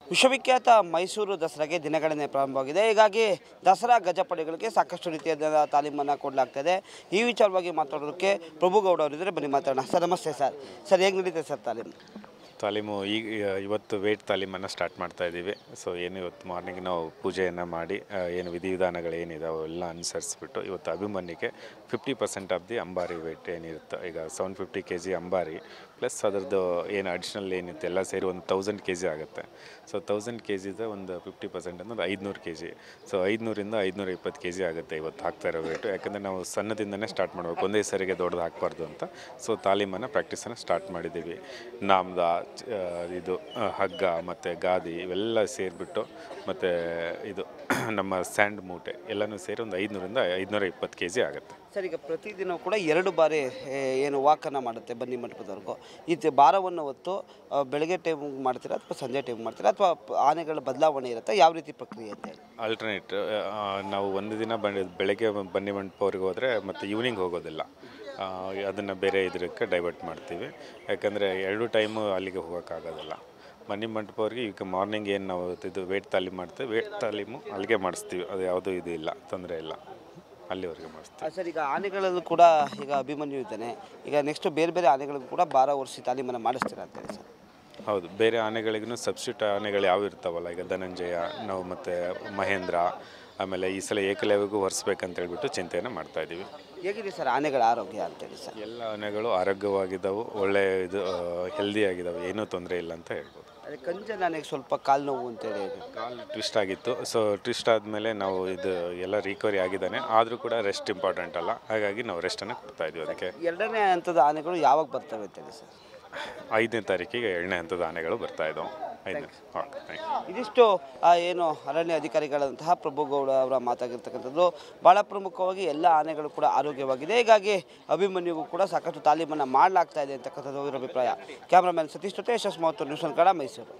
ವಿಶ್ವವಿಖ್ಯಾತ ಮೈಸೂರು ದಸರಾಗೆ ದಿನಗಣನೆ ಪ್ರಾರಂಭವಾಗಿದೆ. ಹೀಗಾಗಿ ದಸರಾ ಗಜಪಡೆಗಳಿಗೆ ಸಾಕಷ್ಟು ರೀತಿಯಾದ ತಾಲೀಮನ್ನು ಕೊಡಲಾಗ್ತದೆ. ಈ ವಿಚಾರವಾಗಿ ಮಾತಾಡೋದಕ್ಕೆ ಪ್ರಭುಗೌಡ ಅವರಿದ್ದರೆ ಬನ್ನಿ ಮಾತಾಡೋಣ. ಸರ್ ನಮಸ್ತೆ ಸರ್. ಸರ್ ಹೇಗೆ ನಡೀತದೆ ಸರ್ ತಾಲೀಮು? ಇವತ್ತು ವೇಟ್ ತಾಲೀಮನ್ನು ಸ್ಟಾರ್ಟ್ ಮಾಡ್ತಾ ಇದ್ದೀವಿ. ಸೊ ಏನು ಇವತ್ತು ಮಾರ್ನಿಂಗ್ ನಾವು ಪೂಜೆಯನ್ನು ಮಾಡಿ ಏನು ವಿಧಿವಿಧಾನಗಳು ಏನಿದೆ ಅವೆಲ್ಲ ಅನುಸರಿಸ್ಬಿಟ್ಟು ಇವತ್ತು ಅಭಿಮನ್ಯುಗೆ 50% ಆಫ್ ದಿ ಅಂಬಾರಿ ವೇಟ್ ಏನಿರುತ್ತೆ, ಈಗ 750 kg ಅಂಬಾರಿ ಪ್ಲಸ್ ಅದರದ್ದು ಏನು ಅಡಿಷ್ನಲ್ ಏನಿತ್ತು ಎಲ್ಲ ಸೇರಿ ಒಂದು 1000 kg ಆಗುತ್ತೆ. ಸೊ 1000 kg ಒಂದು 50% ಅಂದರೆ 500 kg. ಸೊ 500ರಿಂದ 520 kg ಆಗುತ್ತೆ ಇವತ್ತು ಹಾಕ್ತಾ ಇರೋ ವೇಟು. ಯಾಕಂದರೆ ನಾವು ಸಣ್ಣದಿಂದನೇ ಸ್ಟಾರ್ಟ್ ಮಾಡಬೇಕು, ಒಂದೇ ಸರಿಗೆ ದೊಡ್ಡದು ಹಾಕಬಾರ್ದು ಅಂತ. ಸೊ ತಾಲೀಮನ್ನು ಪ್ರಾಕ್ಟೀಸನ್ನು ಸ್ಟಾರ್ಟ್ ಮಾಡಿದ್ದೀವಿ. ನಾಮದ ಇದು ಹಗ್ಗ ಮತ್ತು ಗಾದಿ ಇವೆಲ್ಲ ಸೇರಿಬಿಟ್ಟು ಮತ್ತು ಇದು ನಮ್ಮ ಸ್ಯಾಂಡ್ ಮೂಟೆ ಎಲ್ಲನೂ ಸೇರಿ ಒಂದು 500ರಿಂದ 520 kg ಆಗುತ್ತೆ. ಸರ್ ಈಗ ಪ್ರತಿದಿನ ಕೂಡ 2 ಬಾರಿ ಏನು ವಾಕನ್ನು ಮಾಡುತ್ತೆ ಬನ್ನಿ ಮಂಟಪದವರೆಗೂ. ಈ ಭಾರವನ್ನು ಹೊತ್ತು ಬೆಳಗ್ಗೆ ಟೈಮ್ ಮಾಡ್ತೀರಾ ಅಥವಾ ಸಂಜೆ ಟೈಮ್ ಮಾಡ್ತೀರಾ ಅಥವಾ ಆನೆಗಳ ಬದಲಾವಣೆ ಇರುತ್ತೆ? ಯಾವ ರೀತಿ ಪ್ರಕ್ರಿಯೆ ಅಂತ ಆಲ್ಟರ್ನೇಟ್ ನಾವು ಒಂದು ದಿನ ಬೆಳಗ್ಗೆ ಬನ್ನಿ ಮಂಟಪವ್ರಿಗೆ ಹೋದರೆ ಮತ್ತು ಈವ್ನಿಂಗ್ ಹೋಗೋದಿಲ್ಲ, ಅದನ್ನು ಬೇರೆ ಇದಕ್ಕೆ ಡೈವರ್ಟ್ ಮಾಡ್ತೀವಿ. ಯಾಕಂದರೆ 2 ಟೈಮು ಅಲ್ಲಿಗೆ ಹೋಗೋಕ್ಕಾಗೋದಿಲ್ಲ. ಬನ್ನಿ ಮಂಟಪವ್ರಿಗೆ ಈಗ ಮಾರ್ನಿಂಗ್ ಏನು ನಾವು ಇದು ವೇಟ್ ತಾಲೀಮು ಮಾಡ್ತೀವಿ, ವೇಟ್ ತಾಲೀಮು ಅಲ್ಲಿಗೆ ಮಾಡಿಸ್ತೀವಿ. ಅದು ಯಾವುದೂ ಇದು ಇಲ್ಲ, ತೊಂದರೆ ಇಲ್ಲ, ಅಲ್ಲಿವರೆಗೆ ಮಾಡಿಸ್ತೀವಿ. ಸರ್ ಈಗ ಆನೆಗಳಲ್ಲೂ ಕೂಡ ಈಗ ಅಭಿಮನ್ಯು ಇದ್ದಾನೆ, ಈಗ ನೆಕ್ಸ್ಟ್ ಬೇರೆ ಬೇರೆ ಆನೆಗಳಿಗೂ ಕೂಡ ಭಾರ ಹೊರಿಸಿ ತಾಲೀಮನ್ನು ಮಾಡಿಸ್ತೀರಾ ಅಂತೇಳಿ ಸರ್? ಹೌದು, ಬೇರೆ ಆನೆಗಳಿಗೂ ಸಬ್ಸ್ಟಿಟ್ಯೂಟ್ ಆನೆಗಳು ಯಾವ ಇರ್ತಾವಲ್ಲ, ಈಗ ಧನಂಜಯ ನಾವು ಮತ್ತು ಮಹೇಂದ್ರ, ಆಮೇಲೆ ಈ ಸಲ ಏಕಲವ್ಯಗೂ ಹೊರಿಸ್ಬೇಕಂತ ಹೇಳ್ಬಿಟ್ಟು ಚಿಂತೆಯನ್ನು ಮಾಡ್ತಾಯಿದ್ದೀವಿ. ಹೇಗಿದೆ ಸರ್ ಆನೆಗಳ ಆರೋಗ್ಯ ಅಂತೇಳಿ ಸರ್? ಎಲ್ಲ ಆನೆಗಳು ಆರೋಗ್ಯವಾಗಿದ್ದಾವೆ, ಒಳ್ಳೆ ಇದು ಹೆಲ್ದಿ ಆಗಿದ್ದಾವೆ, ಏನೂ ತೊಂದರೆ ಇಲ್ಲ ಅಂತ ಹೇಳ್ಬೋದು. ಅದೇ ಕಂಜ ನನಗೆ ಸ್ವಲ್ಪ ಕಾಲು ನೋವು ಅಂತೇಳಿ ಕಾಲು ಟ್ವಿಸ್ಟ್ ಆಗಿತ್ತು. ಸೊ ಟ್ವಿಸ್ಟ್ ಆದಮೇಲೆ ನಾವು ಇದು ಎಲ್ಲ ರಿಕವರಿ ಆಗಿದ್ದಾನೆ, ಆದರೂ ಕೂಡ ರೆಸ್ಟ್ ಇಂಪಾರ್ಟೆಂಟ್ ಅಲ್ಲ, ಹಾಗಾಗಿ ನಾವು ರೆಸ್ಟನ್ನು ಕೊಡ್ತಾಯಿದ್ವಿ. ಅದಕ್ಕೆ 2ನೇ ಹಂತದ ಆನೆಗಳು ಯಾವಾಗ ಬರ್ತವೆ ಅಂತೇಳಿ ಸರ್? 5ನೇ ತಾರೀಕಿಗೆ 2ನೇ ಹಂತದ ಆನೆಗಳು ಬರ್ತಾಯಿದ್ದವು. ಇದಿಷ್ಟು ಏನು ಅರಣ್ಯ ಅಧಿಕಾರಿಗಳಂತಹ ಪ್ರಭುಗೌಡ ಅವರ ಮಾತಾಗಿರ್ತಕ್ಕಂಥದ್ದು. ಭಾಳ ಪ್ರಮುಖವಾಗಿ ಎಲ್ಲ ಆನೆಗಳು ಕೂಡ ಆರೋಗ್ಯವಾಗಿದೆ, ಹೀಗಾಗಿ ಅಭಿಮನ್ಯುಗೂ ಕೂಡ ಸಾಕಷ್ಟು ತಾಲೀಮನ್ನು ಮಾಡಲಾಗ್ತಾ ಇದೆ ಅಂತಕ್ಕಂಥದ್ದು ಇವರ ಅಭಿಪ್ರಾಯ. ಕ್ಯಾಮ್ರಾಮನ್ ಸತೀಶ್ ಜೊತೆ ಯಶಸ್ ಮಾವತ್ತೂರು, ನ್ಯೂಸ್ ಕನ್ನಡ, ಮೈಸೂರು.